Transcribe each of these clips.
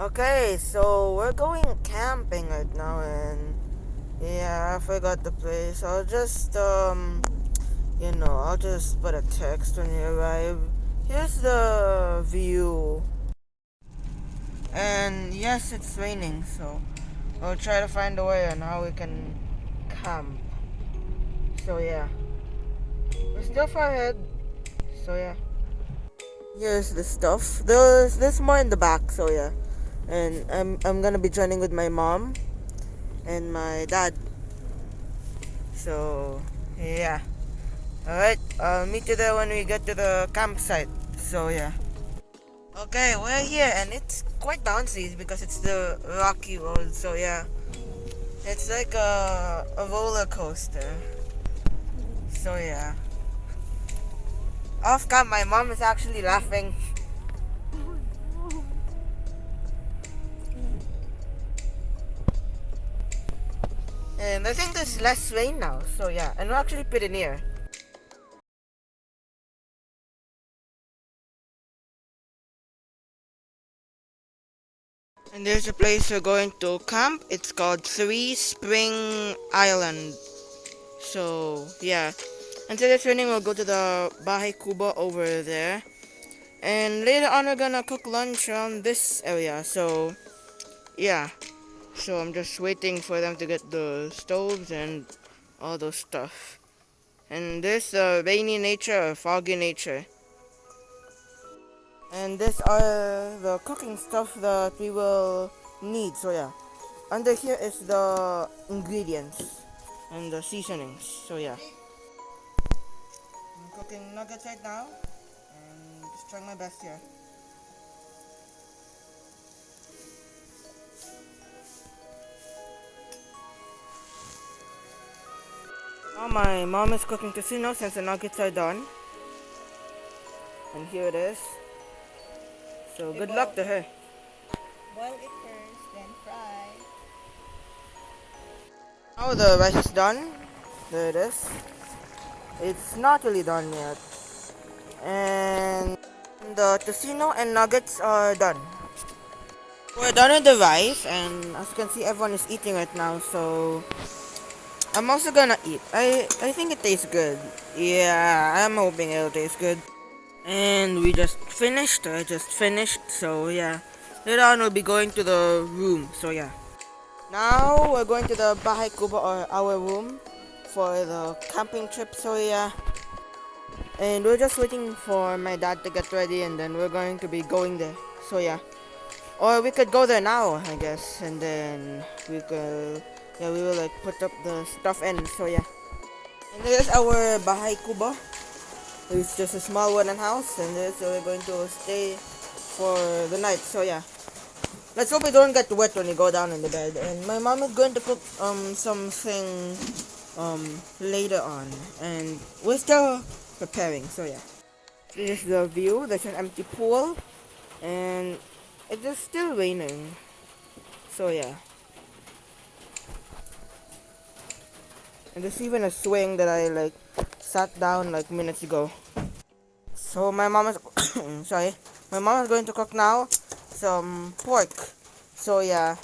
Okay, so we're going camping right now, and yeah, I forgot the place. I'll just put a text when you arrive. Here's the view, and yes, it's raining, so we'll try to find a way on how we can camp. So yeah, we're still far ahead. So yeah, here's the stuff. There's more in the back. So yeah, and I'm gonna be joining with my mom and my dad. So yeah. Alright, I'll meet you there when we get to the campsite. So yeah. Okay, we're here and it's quite bouncy because it's the rocky road. So yeah. It's like a roller coaster. So yeah. Off cam, my mom is actually laughing. And I think there's less rain now. So yeah, and we're actually pretty near. And there's a place we're going to camp. It's called Three Spring Island. So yeah. Until it's raining, we'll go to the Bahay Kubo over there. And later on, we're gonna cook lunch around this area. So yeah. So I'm just waiting for them to get the stoves and all those stuff. And this rainy nature or foggy nature. And this are the cooking stuff that we will need. So yeah. Under here is the ingredients and the seasonings. So yeah. I'm cooking nuggets right now and just trying my best here. Now my mom is cooking casino since the nuggets are done. And here it is. So good luck to her. Boil it first, then fry. Now the rice is done. There it is. It's not really done yet. And the tocino and nuggets are done. We're done with the rice, and as you can see, everyone is eating right now. So I'm also gonna eat. I think it tastes good. Yeah, I'm hoping it'll taste good. And we just finished. I just finished. So yeah, later on we'll be going to the room. So yeah. Now we're going to the Bahay Kubo or our room for the camping trip. So yeah. And we're just waiting for my dad to get ready, and then we're going to be going there. So yeah. Or we could go there now, I guess, and then we will like put up the stuff in. So yeah. And there's our Bahay Kubo. It's just a small wooden house, and there's where we're going to stay for the night. So yeah. Let's hope we don't get wet when we go down in the bed. And my mom is going to cook something later on, and we're still preparing. So yeah. This is the view. There's an empty pool, and it is still raining. So yeah. And there's even a swing that I like sat down like minutes ago. So my mom is sorry. My mom is going to cook now some pork. So yeah.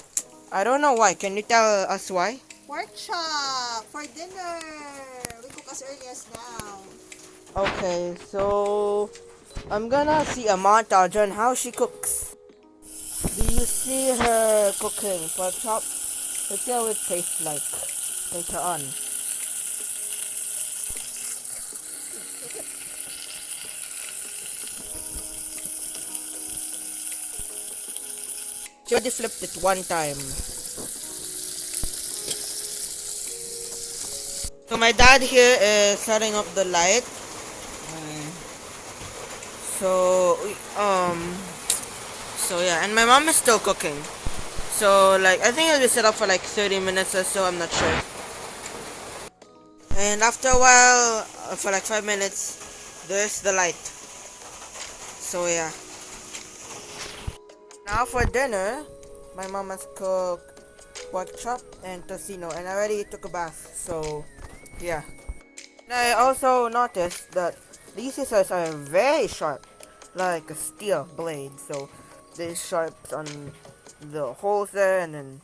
I don't know why. Can you tell us why? Pork chop for dinner. We cook as early as now. Okay, so I'm gonna see a montage on how she cooks. Do you see her cooking pork chop? Let's see how it tastes like later on. She already flipped it one time. So my dad here is setting up the light. So so yeah, and my mom is still cooking. So like I think it'll be set up for like 30 minutes or so, I'm not sure. And after a while, for like 5 minutes, there's the light. So yeah. Now for dinner, my mom has cooked pork chop and tocino, and I already took a bath. So yeah. And I also noticed that these scissors are very sharp, like a steel blade. So they sharps on the holes there, and then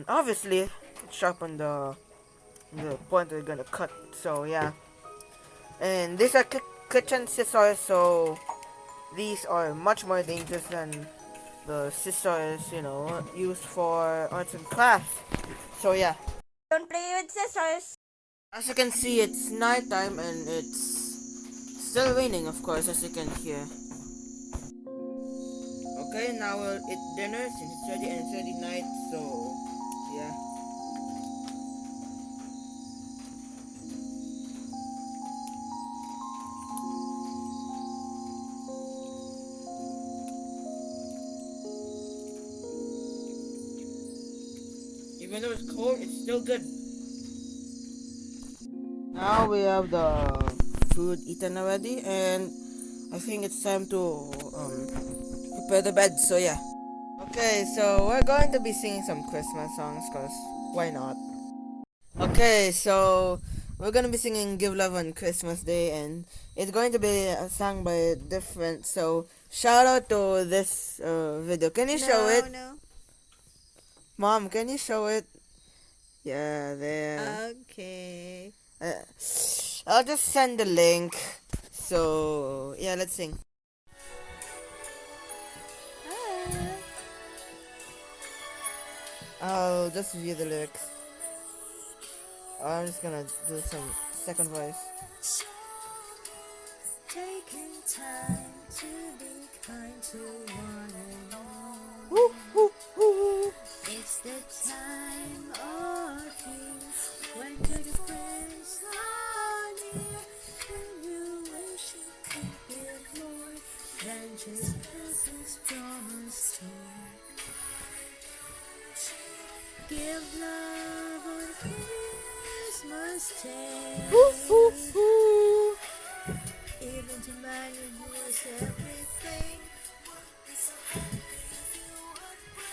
obviously it's sharp on the point we're gonna cut. So yeah, and these are kitchen scissors, so these are much more dangerous than the scissors, used for arts and crafts. So yeah, don't play with scissors. As you can see, it's nighttime and it's still raining, of course, as you can hear. Okay, now we'll eat dinner since it's already and it's already night. So yeah. Even though it's cold, it's still good. Now we have the food eaten already, and I think it's time to prepare the bed. So yeah. Okay, so we're going to be singing some Christmas songs, cause why not? Okay, so we're gonna be singing "Give Love on Christmas Day," and it's going to be sung by different. So shout out to this video. Can you show it, No. Mom? Can you show it? Yeah, there. Okay. Uh, I'll just send the link. So yeah, let's sing. Ah. I'll just view the lyrics. I'm just gonna do some second voice. Taking time to be kind to one another. Woo, woo, woo. It's the time of year when good friends are near, and you wish you could give more than just presents promised to. Give love on Christmas Day. Woo, woo, woo. Even to man who is everything.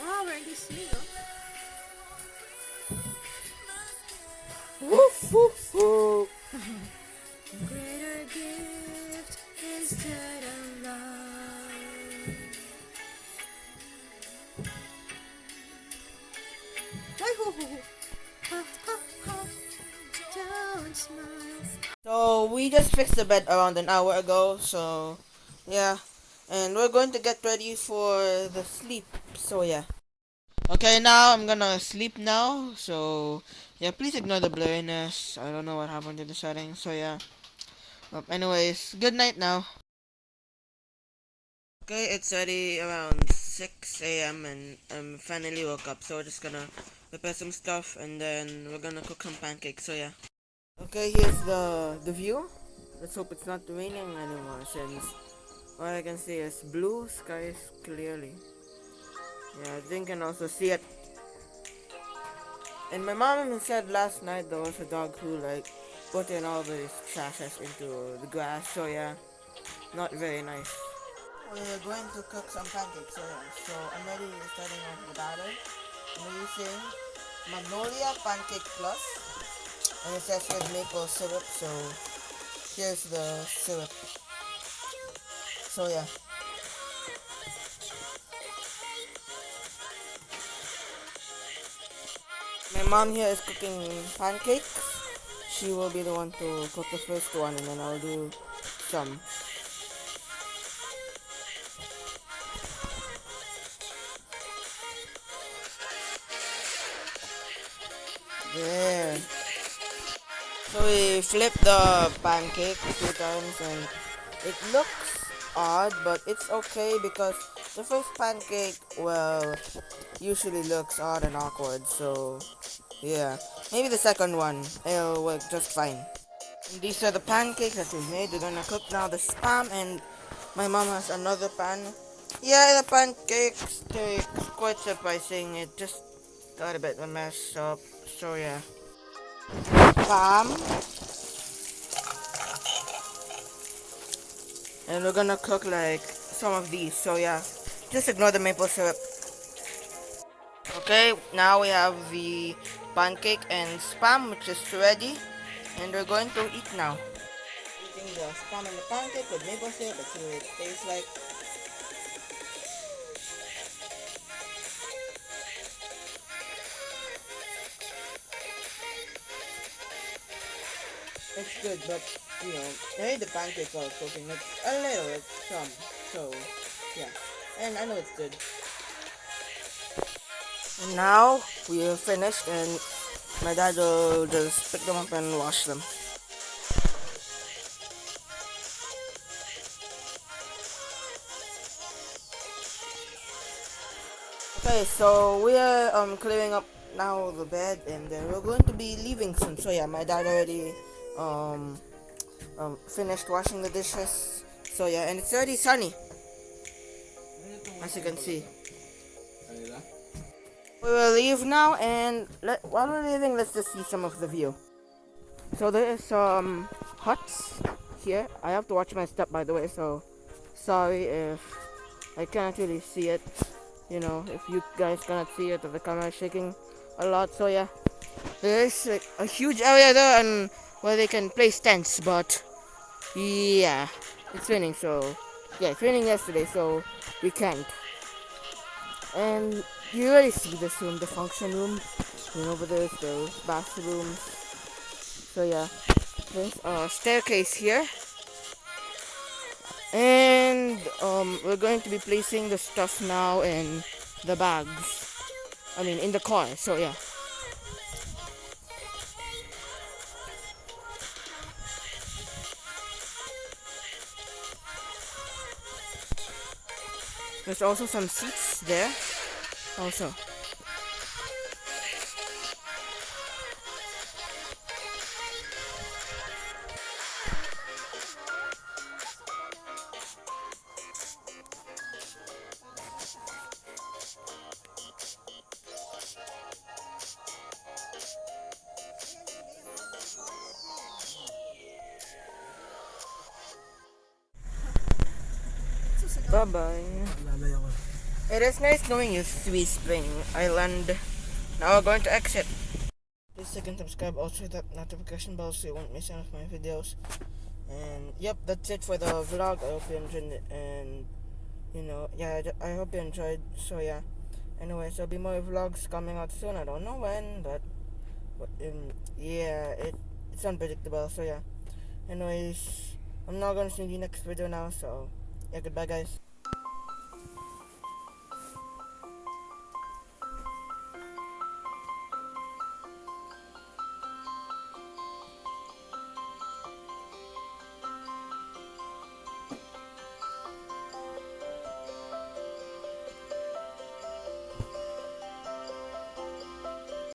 Wow, we're in Disney, no? Woo, woo, woo. Greater gift is that of love. Ha, ha, ha. Don't smile. So we just fixed the bed around an hour ago. So yeah, and we're going to get ready for the sleep. So yeah. Okay, now I'm gonna sleep now. So yeah, please ignore the blurriness. I don't know what happened to the settings. So yeah. Anyways, good night now. Okay, it's already around 6 a.m. and I'm finally woke up. So we're just gonna prepare some stuff and then we're gonna cook some pancakes. So yeah. Okay, here's the view. Let's hope it's not raining anymore since all I can see is blue skies clearly. Yeah, I think I can also see it. And my mom even said last night there was a dog who like put in all of his trashes into the grass. So yeah, not very nice. We're going to cook some pancakes. So I'm ready starting off the batter. I'm using Magnolia Pancake Plus. And it says with maple syrup, so here's the syrup. So yeah. My mom here is cooking pancakes. She will be the one to cook the first one and then I'll do some. There. So we flip the pancake 2 times and it looks odd, but it's okay because the first pancake, well, usually looks odd and awkward. So yeah, maybe the second one, it'll work just fine. And these are the pancakes that we made. We're gonna cook now the spam, and my mom has another pan. Yeah, the pancakes take quite surprising. It just got a bit of a mess up. So yeah. Spam. And we're gonna cook like some of these. So yeah. Just ignore the maple syrup. Okay, now we have the pancake and spam which is ready. And we're going to eat now. Eating the spam and the pancake with maple syrup. Let's see what it tastes like. It's good, but you know, I hate the pancakes while cooking. It's a little, it's some. So, yeah. And I know it's good. And now we are finished, and my dad will just pick them up and wash them. Okay, so we are clearing up now the bed, and then we're going to be leaving soon. So yeah, my dad already um finished washing the dishes. So yeah, and it's already sunny, as you can see. We will leave now, and while we're leaving, let's just see some of the view. So there is some huts here. I have to watch my step, by the way. So sorry if I can't really see it. You know, if you guys cannot see it, or the camera is shaking a lot. So yeah, there is like a huge area there, and where they can place tents. But yeah, it's raining. So yeah, it's raining yesterday, so we can't. And you already see this room, the function room. And over there is the bathroom. So yeah, there's a staircase here. And we're going to be placing the stuff now in the bags. I mean, in the car. So yeah. There's also some seats there. Also. Bye bye. It is nice knowing you, Sweet Spring Island. Now we're going to exit. Please like and subscribe. Also hit that notification bell so you won't miss any of my videos. And yep, that's it for the vlog. I hope you enjoyed it. And you know, yeah, I hope you enjoyed. So yeah. Anyways, there'll be more vlogs coming out soon. I don't know when, but yeah, it's unpredictable. So yeah. Anyways, I'm not gonna see you next video now. So yeah, goodbye, guys.